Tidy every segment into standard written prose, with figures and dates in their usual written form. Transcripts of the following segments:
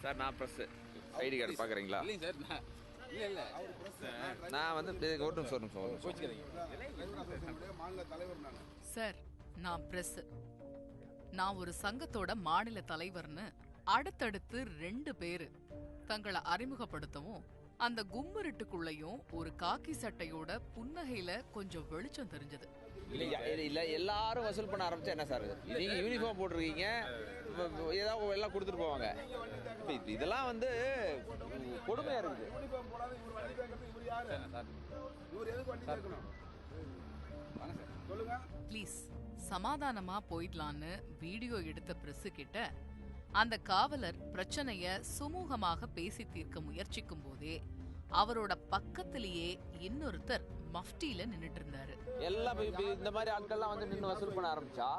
Sir நான் press ID card பார்க்குறீங்களா? இல்லைங்க சார், நான் வந்து ஒரு நிமிஷம் சார், நான் பிரஸ். நான் ஒரு சங்கத்தோட மாநில தலைவர்னு அடுத்தடுத்து 2 பேரு தங்களை அறிமுகப்படுத்தவும், அந்த கும்மிருட்டுக்குள்ளேயும் ஒரு காக்கி சட்டையோட புன்னகையில கொஞ்சம் வெளிச்சம் தெரிஞ்சது. இல்ல எல்லாரும் வசூல் பண்ண ஆரம்பிச்சா என்ன சார்? நீங்க யூனிஃபார்ம் போட்டிருக்கீங்க, ஏதாவது எல்லாம் கொடுத்துட்டு போவாங்க. இதெல்லாம் வந்து கொடுமையா இருக்குது. ப்ளீஸ் சமாதானமா போயிடலான்னு வீடியோ எடுத்த பிரஸ் கிட்ட அந்த காவலர் பிரச்சனைய சுமூகமாக பேசி தீர்க்க முயற்சிக்கும் போதே அவரோட பக்கத்திலேயே இன்னொருத்தர் மஃப்டியில நின்னுட்டு இருந்தாரு. எல்லாம் இந்த மாதிரி ஆட்கள்லாம் வந்து நின்று வசூல் பண்ண ஆரம்பிச்சா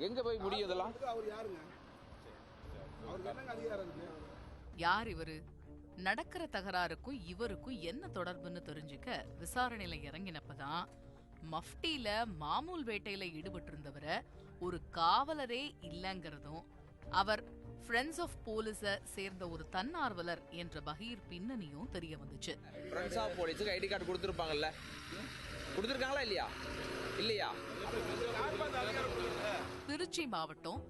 எங்க போய் முடியும் இதெல்லாம்? யார் இவரு? நடக்கிற தகராறுக்கும் இவருக்கும் என்ன தொடர்புன்னு தெரிஞ்சுக்க விசாரணையில இறங்கினப்பதான் மஃப்டியில மாமூல் வேட்டையில ஈடுபட்டு இருந்தவரை ஒரு காவலரே இல்லங்கிறதும், அவர் ஃப்ரெண்ட்ஸ் ஆஃப் போலீஸ சேர்ந்த ஒரு தன்னார்வலர் என்ற பகீர் பின்னணியும் தெரிய வந்துச்சு. ஃப்ரெண்ட்ஸ் ஆஃப் போலீஸுக்கு ஐடி கார்டு கொடுத்துருப்பாங்கல்ல, கொடுத்துருக்காங்களா இல்லையா? இல்லையா? திருச்சி மாவட்டம்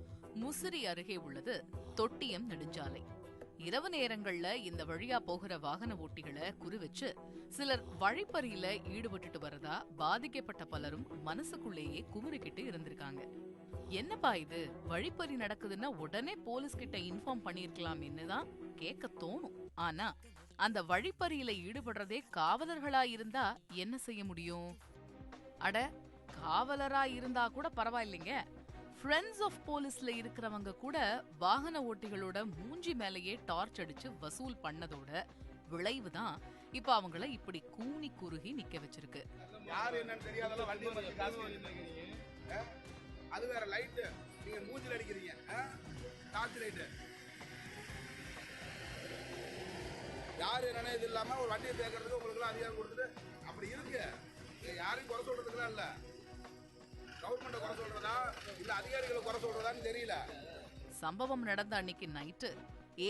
முசிறி அருகே உள்ளது தொட்டியம் நெடுஞ்சாலை. இரவு நேரங்கள்ல இந்த வழியா போகிற வாகன ஓட்டிகளை குறிவச்சு சிலர் வழிப்பறியில ஈடுபட்டுட்டு வரதா பாதிக்கப்பட்ட பலரும் மனசுக்குள்ளேயே குமுறிக்கிட்டு இருந்திருக்காங்க. என்னப்பா இது, வழிப்பறி நடக்குதுன்னா உடனே போலீஸ் கிட்ட இன்ஃபார்ம் பண்ணிருக்கலாம் என்னதான் கேட்க தோணும். ஆனா அந்த வழிப்பறியில ஈடுபடுறதே காவலர்களா இருந்தா என்ன செய்ய முடியும்? அட, காவலரா இருந்தா கூட பரவாயில்லைங்க, ஃப்ரெண்ட்ஸ் ஆஃப் போலீஸ்ல இருக்கிறவங்க கூட வாகன ஓட்டிகளோட மூஞ்சி மேலேயே டார்ச் அடிச்சு வசூல் பண்ணதோட விளைவுதான் இப்ப அவங்கள இப்படி கூனி குறுகி நிக்க வச்சிருக்கு. அது வேற லைட், நீங்க மூஞ்சில அடிக்கிறீங்க டார்ச் லைட். யாரு என்னன்னு இது இல்லாம ஒரு வண்டியை தேக்கிறதுக்கு உங்களுக்கு எல்லாம் அதிகாரம் கொடுத்துட்டு அப்படி இருக்கு. யாரையும் குறை சொல்றதுக்குலாம் இல்ல, கவர்மெண்ட குறை சொல்றதா இல்ல அதிகாரிகளை குறை சொல்றதான்னு தெரியல. சம்பவம் நடந்த அன்னைக்கு நைட்டு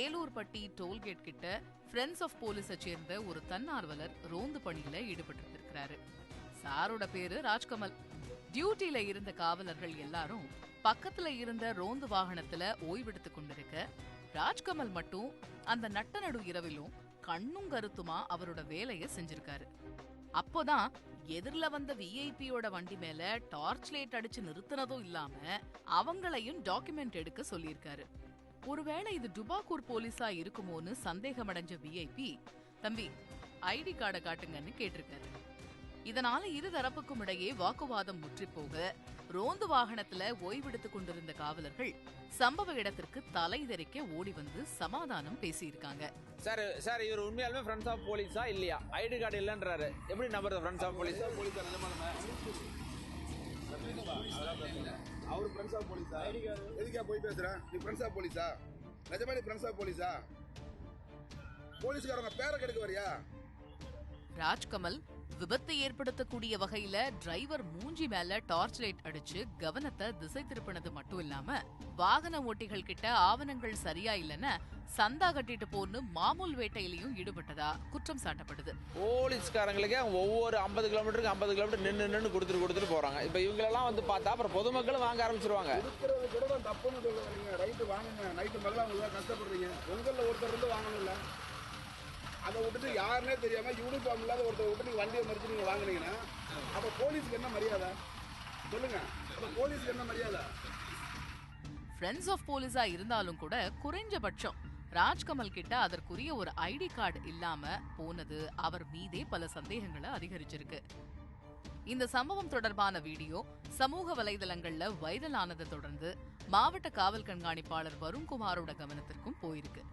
ஏலூர்பட்டி டோல்கேட் கிட்ட ஃப்ரெண்ட்ஸ் ஆஃப் போலீஸை சேர்ந்த ஒரு தன்னார்வலர் ரோந்து பணியில ஈடுபட்டு இருக்கிறாரு. சாரோட பேரு ராஜ்கமல். டியூட்டியில இருந்த காவலர்கள் எல்லாரும் பக்கத்துல இருந்த ரோந்து வாகனத்துல ஓய்வெடுத்து கொண்டிருக்க, ராஜ்கமல் மட்டும் அந்த நட்ட நடு இரவிலும் கண்ணும் கருத்துமா அவரோட வேலைய செஞ்சிருக்காரு. அப்போதான் எதிரில வந்த விஐபியோட வண்டி மேல டார்ச் லைட் அடிச்சு நிறுத்தினதும் இல்லாம அவங்களையும் டாக்குமெண்ட் எடுக்க சொல்லியிருக்காரு. ஒருவேளை இது டுபாக்கூர் போலீஸா இருக்குமோன்னு சந்தேகமடைஞ்ச விஐபி, தம்பி ஐடி கார்டை காட்டுங்கன்னு கேட்டிருக்காரு. இதனால இரு தரப்புக்கும் இடையே வாக்குவாதம் முற்றி போக ரோந்து வாகனத்துல ஓய்வெடுத்துக் கொண்டிருந்த காவலர்கள் சம்பவ இடத்திற்கு தலை தெறிக்க ஓடி வந்து சமாதானம் பேசியிருக்காங்க. சார் சார் இவர் உண்மையாலுமே ஃப்ரெண்ட்ஸ் ஆஃப் போலீஸா இல்லையா? ஐடி கார்டு இல்லன்றாரு, எப்படி நம்புறது ஃப்ரெண்ட்ஸ் ஆஃப் போலீஸ்? அவரு ஃப்ரெண்ட்ஸ் ஆஃப் போலீஸா? எதுக்கா போய் பேசுற? நீ ஃப்ரெண்ட்ஸ் ஆஃப் போலீஸா? நிஜமா நீ ஃப்ரெண்ட்ஸ் ஆஃப் போலீஸா? போலீஸ்காரங்க பேரை கெடுக்க வரியா? ராஜ்கமல் விபத்தை ஏற்படுத்தக்கூடிய வகையில டிரைவர் மூஞ்சி மேல டார்ச் லைட் அடிச்சு கவனத்தை திசை திருப்பினது மட்டும் இல்லாம வாகன ஓட்டிகள் கிட்ட ஆவணங்கள் சரியா இல்லன்னு சந்தா கட்டிட்டு போன்னு மாமூல் வேட்டையிலையும் ஈடுபட்டதா குற்றம் சாட்டப்படுது. போலீஸ்காரங்களுக்கு ஒவ்வொரு 50 கிலோமீட்டருக்கு 50 கிலோமீட்டர் நின்று கொடுத்துட்டு போறாங்க. இப்ப இவங்க எல்லாம் வந்து பார்த்தா அப்புறம் பொதுமக்களும் வாங்க ஆரம்பிச்சிருவாங்க. தப்புன்னு சொல்லுங்க, ரைட்டு வாங்குங்க, நைட்டு மகளா உங்களுக்கு கஷ்டப்படுறீங்க. உங்களில் ஒருத்தர் இருந்து வாங்கணும்ல, அதை விட்டுட்டு யாருன்னே தெரியாம யூனிஃபார்ம் இல்லாத ஒருத்தர் விட்டு நீங்க வண்டியை மறிச்சு நீங்க வாங்கினீங்கன்னா அப்ப போலீஸ்க்கு என்ன மரியாதை சொல்லுங்க? அப்ப போலீஸ்க்கு என்ன மரியாதை? ஃப்ரெண்ட்ஸ் ஆஃப் போலீஸா இருந்தாலும் கூட குறைஞ்சபட்சம் ராஜ்கமல் கிட்ட அதற்குரிய ஒரு ஐடி கார்டு இல்லாம போனது அவர் மீதே பல சந்தேகங்களை அதிகரிச்சிருக்கு. இந்த சம்பவம் தொடர்பான வீடியோ சமூக வலைதளங்கள்ல வைரல் ஆனதை தொடர்ந்து மாவட்ட காவல் கண்காணிப்பாளர் வருண்குமாரோட கவனத்திற்கும் போயிருக்கு.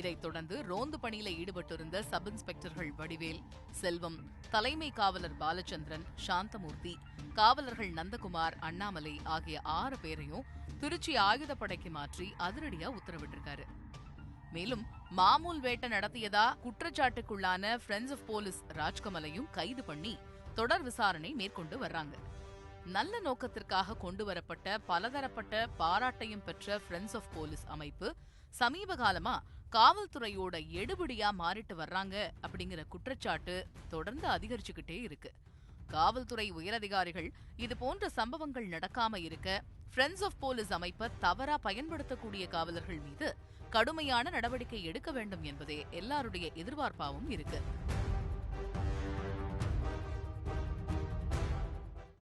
இதைத் தொடர்ந்து ரோந்து பணியில ஈடுபட்டிருந்த சப் இன்ஸ்பெக்டர்கள் வடிவேல், செல்வம், தலைமை காவலர் பாலச்சந்திரன், சாந்தமூர்த்தி, காவலர்கள் நந்தகுமார், அண்ணாமலை ஆகிய 6 பேரையும் திருச்சி ஆயுதப்படைக்கு மாற்றி அதிரடியா உத்தரவிட்டிருக்காரு. மேலும் மாமூல் வேட்டை நடத்தியதா குற்றச்சாட்டுக்குள்ளான ஃப்ரெண்ட்ஸ் ஆஃப் போலீஸ் ராஜ்கமலையும் கைது பண்ணி தொடர் விசாரணை மேற்கொண்டு வர்றாங்க. நல்ல நோக்கத்திற்காக கொண்டு வரப்பட்ட பலதரப்பட்ட பாராட்டையும் பெற்ற ஃப்ரெண்ட்ஸ் ஆஃப் போலீஸ் அமைப்பு சமீப காலமா காவல்துறையோட எடுபிடியா மாறிட்டு வர்றாங்க அப்படிங்கிற குற்றச்சாட்டு தொடர்ந்து அதிகரிச்சுக்கிட்டே இருக்கு. காவல்துறை உயரதிகாரிகள் இது போன்ற சம்பவங்கள் நடக்காம இருக்க ஃப்ரெண்ட்ஸ் ஆஃப் போலீஸ் அமைப்பை தவறா பயன்படுத்தக்கூடிய காவலர்கள் மீது கடுமையான நடவடிக்கை எடுக்க வேண்டும் என்பதே எல்லாருடைய எதிர்பார்ப்பாவும் இருக்கு.